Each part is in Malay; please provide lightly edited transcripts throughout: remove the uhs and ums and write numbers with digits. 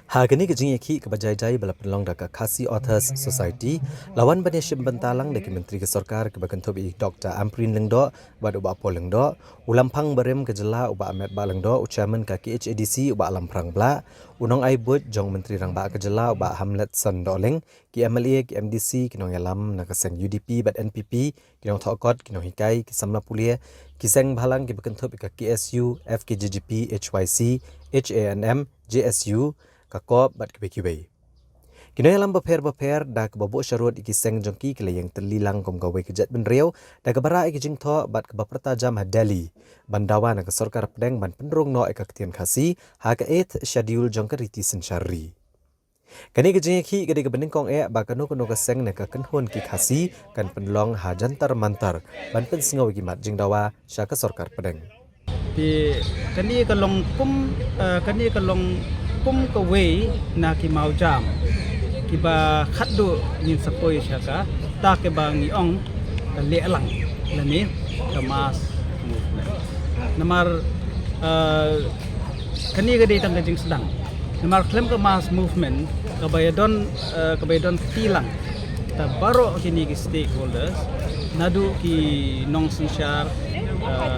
Hagani kejing yaki kebajai-jai bala penlong daka Khasi Authors Society lawan bani shim bentalang daki menteri ke sorkar ke bakentob i Dr. Amprin Lengdo bad uba Paul Lengdo ulampang berem kejela uba Ahmed Ba Lengdo ucaman ka KHADC uba alamprang bla unong aibut jong menteri rang ba kejela uba Hamlet Sandoleng ki MLA ki MDC kinong yalam nakaseng UDP bad NPP kinong thokot kinong hikai ki samla pulia kiseng bhalang ki bakentob ka KSU FKJGP HYC HANM JSU kakop bat kebeki. Kinoy alam beper da kebabo syarut iki seng jongki kele yang terlilang kom gawe kejat benriau da kebara iki jingtho bat kebaperta jam hadali bandawa na kesorkar pedeng ban penrung no eka ketian khasi ha ka 8 schedule jongka riti sensyari. Kani kejing ki gede kebening kong ba kanu ka seng na ka kenhun ki khasi kan penlong ha jantar mantar ban pen singaw ki mat jingdawa sya kesorkar pedeng. Thì kani kalong kum ka way na ki mau jam ki ba khaddu nin sapoi shaka ta ke ba ngi ong ka le lang lani ka mas movement namar kani ga dei tang jing sedang namar klem ka mas movement ka bayadon tilang ta baro kini ki stakeholders nadu ki nong sinsyar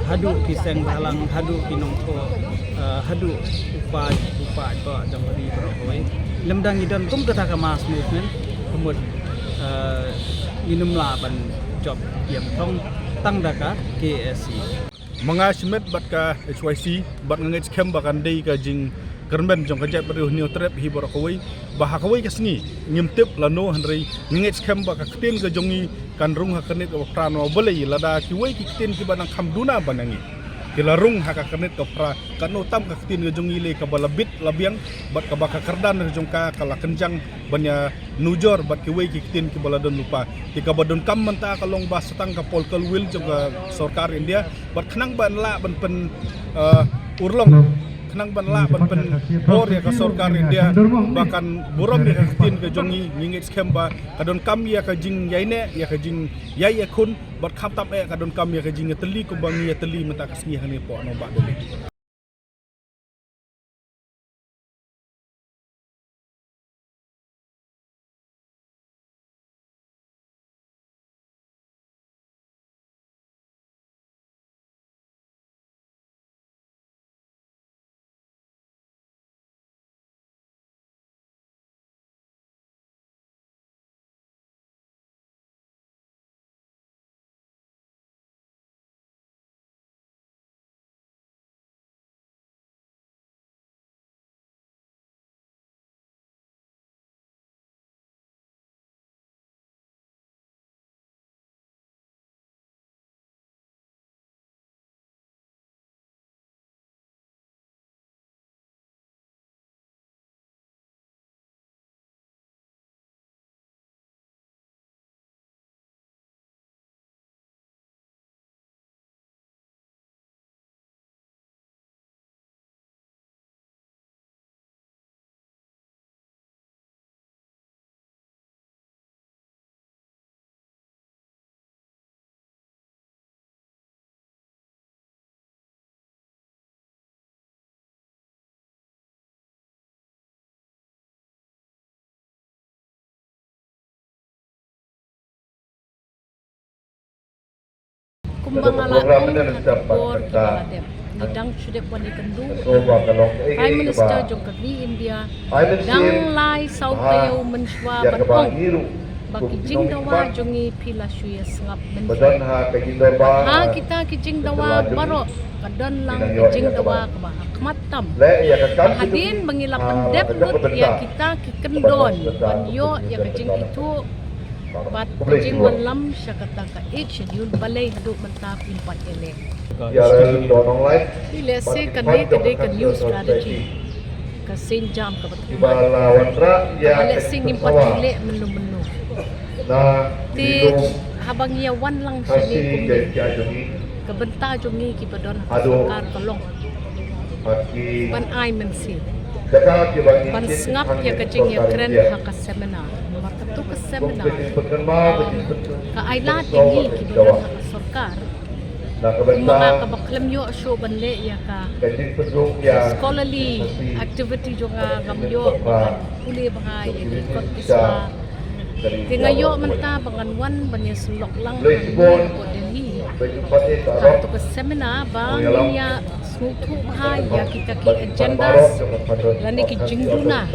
hadu ki seng balang hadu ki nong tho hadu upa ba jambari beroi lemdang idan kum kata ka mas movement kemud inum laban job yang tong tang daka KSC mangasimet bat ka HYC bat ngait kem bakan dei ka jing kermen jong kajat beriu new trap hi borakoi bahakoi kasni ngimtip lano hanrei ngait kem baka ktin ka jongi kan rung hakanit ka prano bolei lada ki wei ki ktin ki banang khamduna banangi kilarung haka kanet ka pra kanu tam ka ktin ka jongi le ka balabit labiang bat ka baka kardan ka jongka kala kenjang banya nujor bat ki wei ki ktin ki baladon lupa ki ka badon kam menta kalong bas setang ka polkal wil jong ka sarkar India bat khnang ban la ban pen urlong kenang ban la ban pen bor ya ka sarkar India bahkan burom ya ktin ka jongi ngingit skemba kadon kam ya ka jing yaine ya ka jing yai akun bat khap tam e kadon kam ya ka jing teli ko bangi ya teli menta kasni hani po no ba dole kumbang ala bor kaladem nidang sude poni kendu Prime Minister Jongkagni India dang lai sauteu menshwa batong bagi jing dawa jongi pila shuya sngap menjing ha kita kijing dawa baro kadon lang kijing dawa ka hakmatam hadin mengilap pendep lut ya kita kikendon banyo ya kijing itu bat kijing malam syakata ka schedule balai hadu mentap impat ele ile se kane kade ka new strategy ka senjam ka batman ale sing impat ele menu ti habang yawan lang sini kumni kebenta jongi ki badon hakar kolong ban ai mensi ban ngap ya kajing ya keren haka seminar markatu ke seminar ka aila tinggi ki badon haka sarkar mga kabaklem yo show banle ya ka scholarly activity jo nga gamyo uli mga ikot isla tingayo man ta banganwan banya sulok lang ko Delhi to ka seminar bang ya smutu ha ya kita ki agendas lani ki jingduna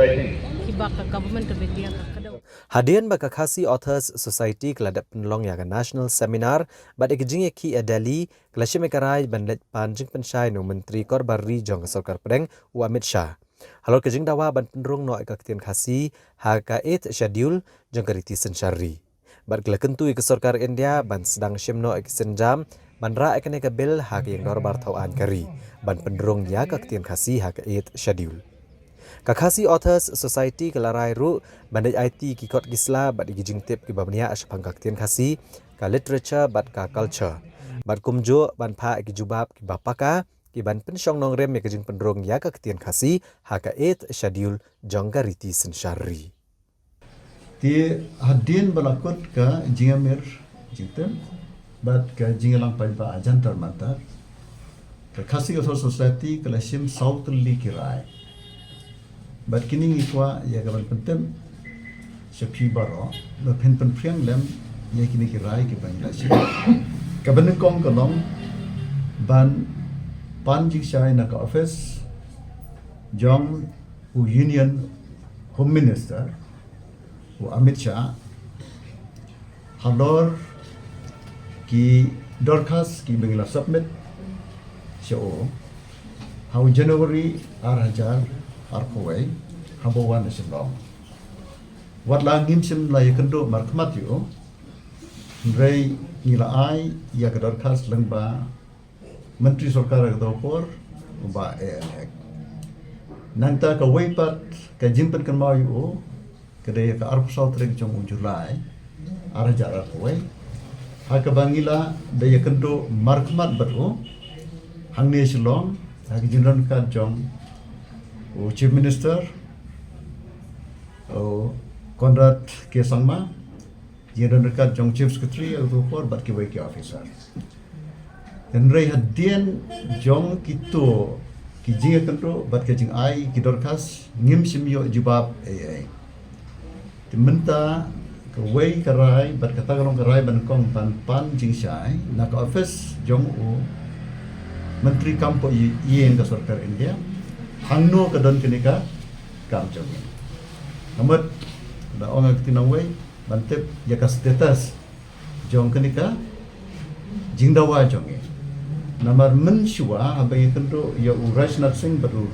ki ba ka government of India ka kadaw Hadian baka Khasi Authors Society keladap penlong ya national seminar bad ekjing ki Delhi kelashime karai banlet panjing penshai no menteri Korbari jong Sarkar Pedang wa Amit Shah. Halor kejing dawa ban penrung no ekaktian Khasi ha ka 8 schedule jong kariti sensyari. Bad kelakentu ke Sarkar India ban sedang shimno ek senjam ban ra ekane ka bil ha ka yang dorbar tauan kari ban penrung ya kaktian Khasi ha ka 8 schedule. Khasi Authors Society kelarai ru bandai IT ki kot gisla bad gijing tip ki babnia ashpang kaktian Khasi ka literature bad ka culture bad kumjo ban pha ki jubab ki bapaka ki ban pensyong nong rem ki jing pendrong ya kaktian Khasi ha ka 8 schedule jongga riti sensyari ti hadin balakut ka jingamir jingtem bad ka jingalang pai ba ajantar mata Khasi Authors Society kelashim south li kirai Bat kini ikwa ya kaban pentem sepi baro lo pen priang lem ya kini kirai ke Bangladesh kaban kong kolong ban pan jiksai na ka office jong u union home minister u Amit Shah halor ki dorkas ki Bangla submit show how January 2000 Arkowe, Habawan Nasional. Wat lang ngimsim la yakendo markmat yo, rei nila ai ya kadar khas lengba Menteri Sarkar Agdopor ba ek. Nangta ka weipat ka jimpen kan mau yo, kadaya ka arp sautrek jong Julai, arajar Arkowe. Haka bangila daya kendo markmat baru, hang ne silong, haki jinran ka jong Chief Minister Konrad K. Sangma yang dekat jong Chief Secretary atau bat ki officer dan rei hadian jong kito ki jinga kanto bat ke jing ai ki dorkas ngim simyo jibab ai timenta ke wei karai bat kata kalong karai ban kong pan jing sai na ka office jong Menteri Kampo ien ka Sarkar India Hangno ke don kenika kam jogi. Amat da orang tinawai bantep ya ka status jong kenika jingdawa jongi. Namar mensyua habai kendo ya Rajnath Singh baru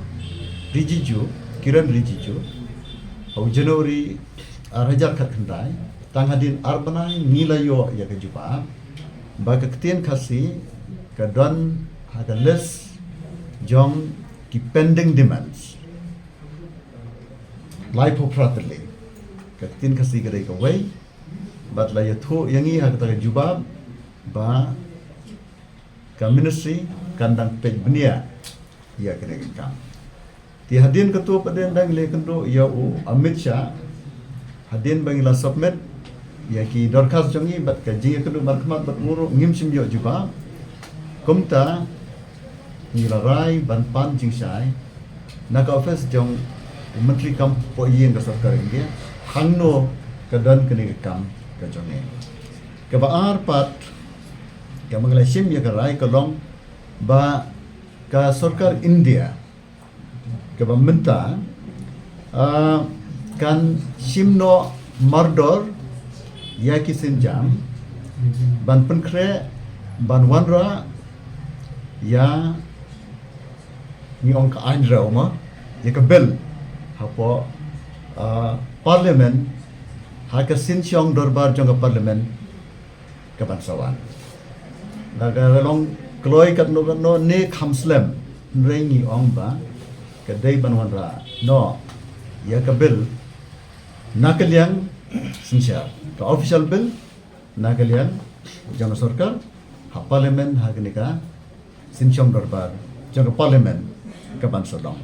Rijiju Kiran Rijiju au Januari arajar kat kendai tanghadin arbanai nilayo ya ke jupa baka ketien Khasi ka don ada les jong ki pending demands life properly katin Khasi kadai ka way bat la yatho yangi ha kata jubab ba ka ministry kandang pej benia ya kadai ka ti hadin ketua paden dang le kendo ya Amit Shah hadin bangila submit ya ki dorkas jongi bat ka jinga kendo markmat bat muru ngim sim yo jubab kumta nilarai ban pan jingsai naka office jong Menteri Kampo ien ka Sarkar India hangno kadan kene kam ka jonge ka baar pat ka manglasim ya ka rai kalong ba ka Sarkar India ka bamenta kan simno mardor ya kisinjam ban penkre ban wanra ya ni ong ka andra oma ya ka bel hapo parliament ha ka sinsyong dorbar jong ka parliament ka bansawan naga long kloi kat no ne khamslem rengi ong ba ka dei banwan ra no ya ka bel nakaliang sinsya ka official bill nakaliang jong sarkar ha parliament ha ka sinsyong dorbar jong ka parliament ka bansadong